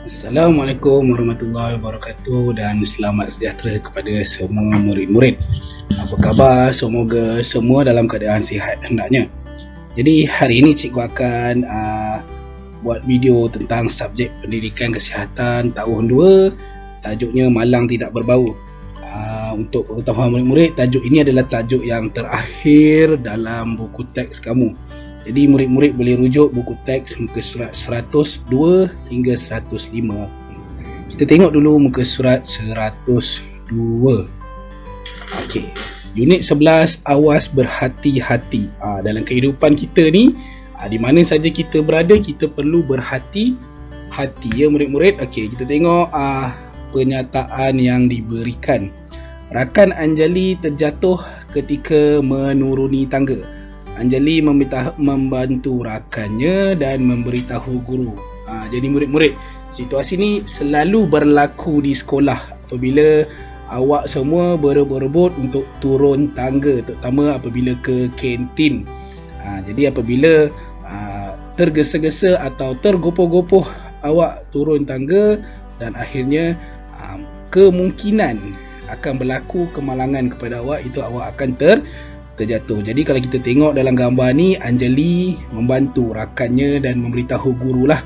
Assalamualaikum warahmatullahi wabarakatuh dan selamat sejahtera kepada semua murid-murid. Apa khabar? Semoga semua dalam keadaan sihat hendaknya. Jadi hari ini cikgu akan buat video tentang subjek pendidikan kesihatan tahun 2. Tajuknya Malang Tidak Berbau. Untuk pengetahuan murid-murid, tajuk ini adalah tajuk yang terakhir dalam buku teks kamu. Jadi murid-murid boleh rujuk buku teks muka surat 102 hingga 105. Kita tengok dulu muka surat 102. Okey. Unit 11, awas berhati-hati. Dalam kehidupan kita ni, di mana saja kita berada, kita perlu berhati-hati ya murid-murid. Okey, kita tengok pernyataan yang diberikan. Rakan Anjali terjatuh ketika menuruni tangga. Anjali membantu rakannya dan memberitahu guru. Jadi murid-murid, situasi ni selalu berlaku di sekolah apabila awak semua berebut untuk turun tangga, terutama apabila ke kantin. Jadi apabila tergesa-gesa atau tergopoh-gopoh awak turun tangga, dan akhirnya kemungkinan akan berlaku kemalangan kepada awak, itu awak akan terjatuh. Jadi kalau kita tengok dalam gambar ni, Anjali membantu rakannya dan memberitahu gurulah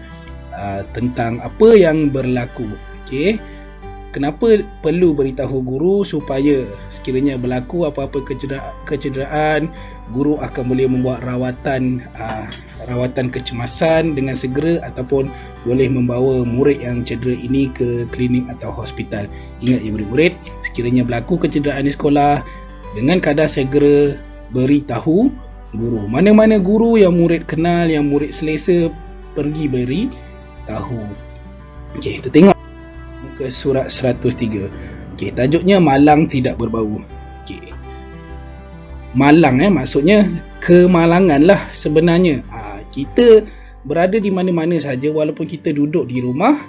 tentang apa yang berlaku. Okey. Kenapa perlu beritahu guru? Supaya sekiranya berlaku apa-apa kecederaan, guru akan boleh membuat rawatan kecemasan dengan segera, ataupun boleh membawa murid yang cedera ini ke klinik atau hospital. Ingat ya murid-murid, sekiranya berlaku kecederaan di sekolah, dengan kadar segera beritahu guru. Mana-mana guru yang murid kenal, yang murid selesa, pergi beri tahu. Okey, kita tengok muka surat 103. Okey, tajuknya Malang Tidak Berbau. Okey. Malang maksudnya kemalangan lah sebenarnya. Kita berada di mana-mana saja, walaupun kita duduk di rumah,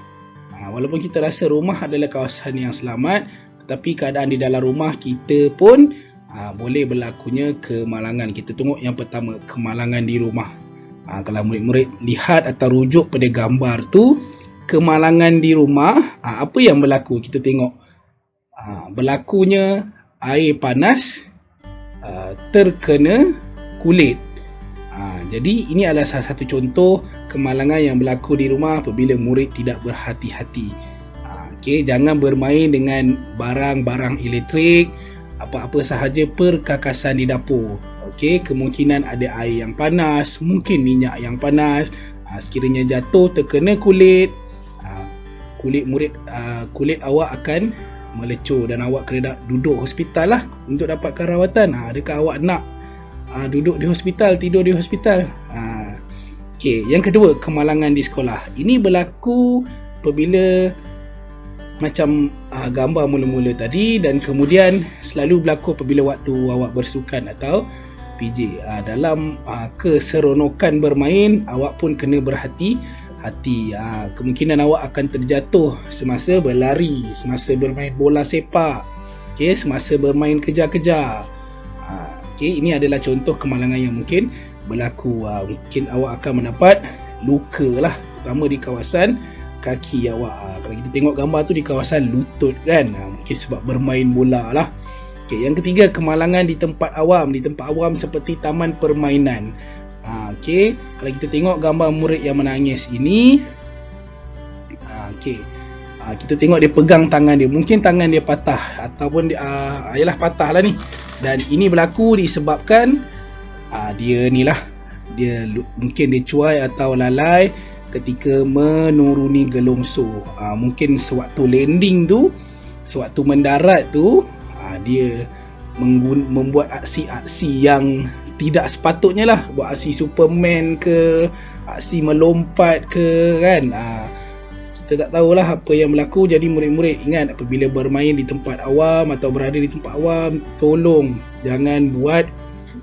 walaupun kita rasa rumah adalah kawasan yang selamat, tetapi keadaan di dalam rumah kita pun boleh berlakunya kemalangan. Kita tengok yang pertama, kemalangan di rumah. Kalau murid-murid lihat atau rujuk pada gambar tu, kemalangan di rumah, apa yang berlaku? Kita tengok berlakunya air panas terkena kulit. Jadi ini adalah salah satu contoh kemalangan yang berlaku di rumah apabila murid tidak berhati-hati. Okey, jangan bermain dengan barang-barang elektrik, apa-apa sahaja perkakasan di dapur. Okey, kemungkinan ada air yang panas, mungkin minyak yang panas. Sekiranya jatuh terkena kulit, kulit awak akan melecur dan awak kena duduk hospital lah untuk dapatkan rawatan. Adakah awak nak duduk di hospital, tidur di hospital? Okey, yang kedua, kemalangan di sekolah. Ini berlaku apabila macam gambar mula-mula tadi, dan kemudian selalu berlaku apabila waktu awak bersukan atau PJ. Dalam keseronokan bermain, awak pun kena berhati-hati. Kemungkinan awak akan terjatuh semasa berlari, semasa bermain bola sepak, semasa bermain kejar-kejar. Ini adalah contoh kemalangan yang mungkin berlaku. Mungkin awak akan mendapat luka lah, terutama di kawasan kaki awak. Kalau kita tengok gambar tu di kawasan lutut kan, mungkin sebab bermain bola lah. Okey, yang ketiga, kemalangan di tempat awam. Di tempat awam seperti taman permainan. Okey, kalau kita tengok gambar murid yang menangis ini, kita tengok dia pegang tangan dia, mungkin tangan dia patah ataupun dia patah lah ni. Dan ini berlaku disebabkan dia mungkin dia cuai atau lalai ketika menuruni gelongso. Mungkin sewaktu landing tu, sewaktu mendarat tu, dia membuat aksi-aksi yang tidak sepatutnya lah. Buat aksi Superman ke, aksi melompat ke kan. Kita tak tahulah apa yang berlaku. Jadi murid-murid ingat, apabila bermain di tempat awam atau berada di tempat awam, tolong jangan buat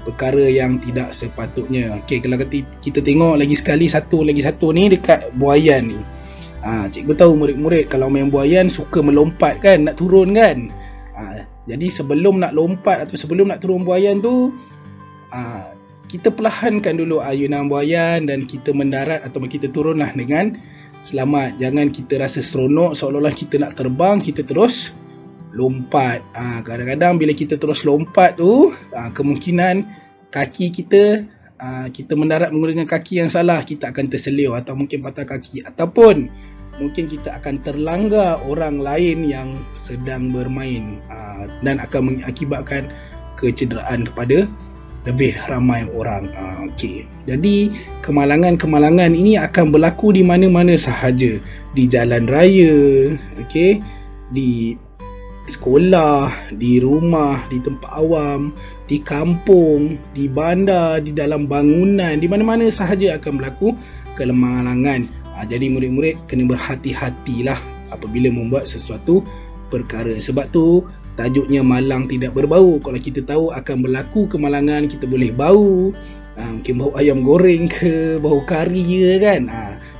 perkara yang tidak sepatutnya. Okey, kalau kita tengok lagi satu ni dekat buayan ni. Cikgu tahu murid-murid kalau main buayan suka melompat kan, nak turun kan. Jadi sebelum nak lompat atau sebelum nak turun buayan tu, kita perlahankan dulu ayunan buayan dan kita mendarat atau kita turunlah dengan selamat. Jangan kita rasa seronok seolah-olah kita nak terbang, kita terus lompat. Kadang-kadang bila kita terus lompat tu, kemungkinan kaki kita, kita mendarat menggunakan kaki yang salah, kita akan terselio atau mungkin patah kaki, ataupun mungkin kita akan terlanggar orang lain yang sedang bermain, dan akan mengakibatkan kecederaan kepada lebih ramai orang. Jadi kemalangan-kemalangan ini akan berlaku di mana-mana sahaja, di jalan raya, di sekolah, di rumah, di tempat awam, di kampung, di bandar, di dalam bangunan, di mana-mana sahaja akan berlaku kemalangan. Jadi murid-murid kena berhati-hatilah apabila membuat sesuatu perkara. Sebab tu tajuknya malang tidak berbau. Kalau kita tahu akan berlaku kemalangan, kita boleh bau, mungkin bau ayam goreng ke, bau kari je kan,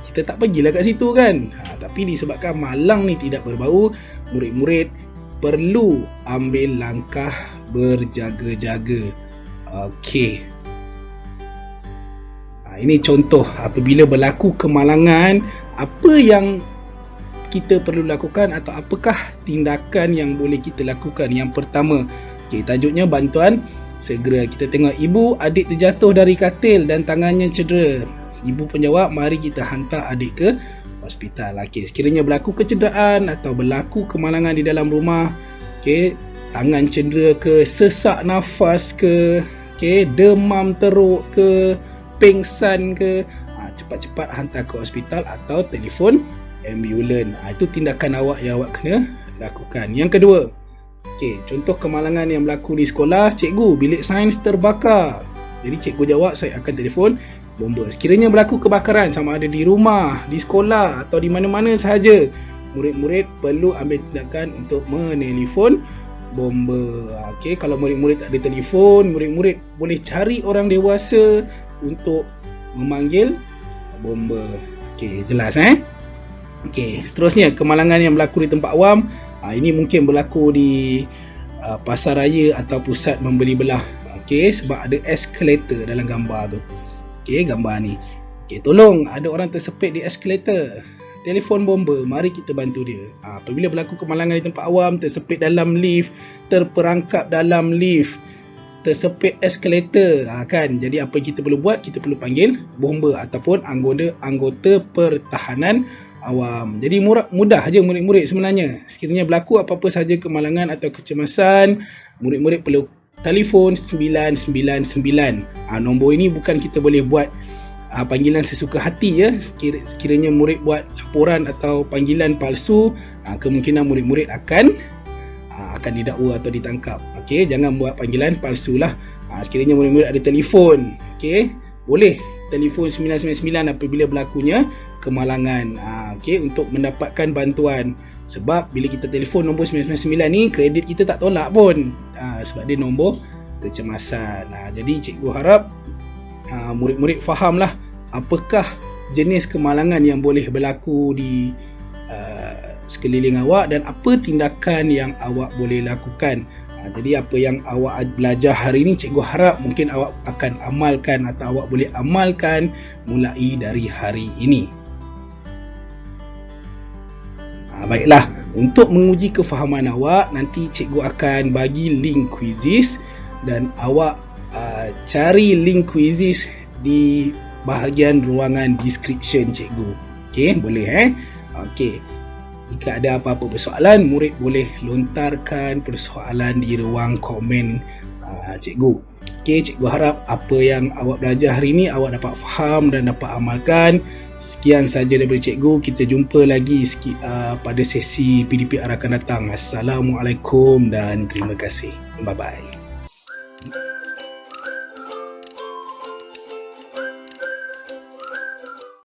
kita tak pergilah kat situ kan. Tapi disebabkan malang ni tidak berbau, murid-murid perlu ambil langkah berjaga-jaga. Ini contoh apabila berlaku kemalangan, apa yang kita perlu lakukan atau apakah tindakan yang boleh kita lakukan. Yang pertama, tajuknya bantuan segera. Kita tengok ibu adik terjatuh dari katil dan tangannya cedera. Ibu pun jawab, mari kita hantar adik ke hospital. Sekiranya berlaku kecederaan atau berlaku kemalangan di dalam rumah, tangan cedera ke, sesak nafas ke, demam teruk ke, pengsan ke, cepat-cepat hantar ke hospital atau telefon ambulan. Itu tindakan awak yang awak kena lakukan. Yang kedua, contoh kemalangan yang berlaku di sekolah. Cikgu, bilik sains terbakar. Jadi cikgu jawab, saya akan telefon bomba. Sekiranya berlaku kebakaran sama ada di rumah, di sekolah atau di mana-mana sahaja, murid-murid perlu ambil tindakan untuk menelefon bomba. Kalau murid-murid tak ada telefon, murid-murid boleh cari orang dewasa untuk memanggil bomba. Jelas seterusnya, kemalangan yang berlaku di tempat awam. Ini mungkin berlaku di pasar raya atau pusat membeli belah. Sebab ada eskalator dalam gambar tu. Gambar ni. Tolong, ada orang tersepit di eskalator. Telefon bomba, mari kita bantu dia. Apabila berlaku kemalangan di tempat awam, tersepit dalam lift, terperangkap dalam lift, tersepit eskalator, jadi apa yang kita perlu buat? Kita perlu panggil bomba ataupun anggota pertahanan awam. Jadi mudah aja murid-murid sebenarnya. Sekiranya berlaku apa-apa sahaja kemalangan atau kecemasan, murid-murid perlu telefon 999. Nombor ini bukan kita boleh buat panggilan sesuka hati ya. Sekiranya murid buat laporan atau panggilan palsu, kemungkinan murid-murid akan didakwa atau ditangkap. Jangan buat panggilan palsu lah. Sekiranya murid-murid ada telefon, boleh telefon 999 apabila berlakunya kemalangan, untuk mendapatkan bantuan. Sebab bila kita telefon nombor 999 ni, kredit kita tak tolak pun, sebab dia nombor kecemasan. Jadi cikgu harap murid-murid fahamlah apakah jenis kemalangan yang boleh berlaku di sekeliling awak dan apa tindakan yang awak boleh lakukan. Jadi apa yang awak belajar hari ini, cikgu harap mungkin awak akan amalkan atau awak boleh amalkan mulai dari hari ini. Baiklah, untuk menguji kefahaman awak, nanti cikgu akan bagi link quizzes dan awak cari link quizzes di bahagian ruangan description cikgu. Boleh Jika ada apa-apa persoalan, murid boleh lontarkan persoalan di ruang komen cikgu. Cikgu harap apa yang awak belajar hari ini awak dapat faham dan dapat amalkan. Sekian saja daripada cikgu. Kita jumpa lagi pada sesi PDPR akan datang. Assalamualaikum dan terima kasih. Bye-bye.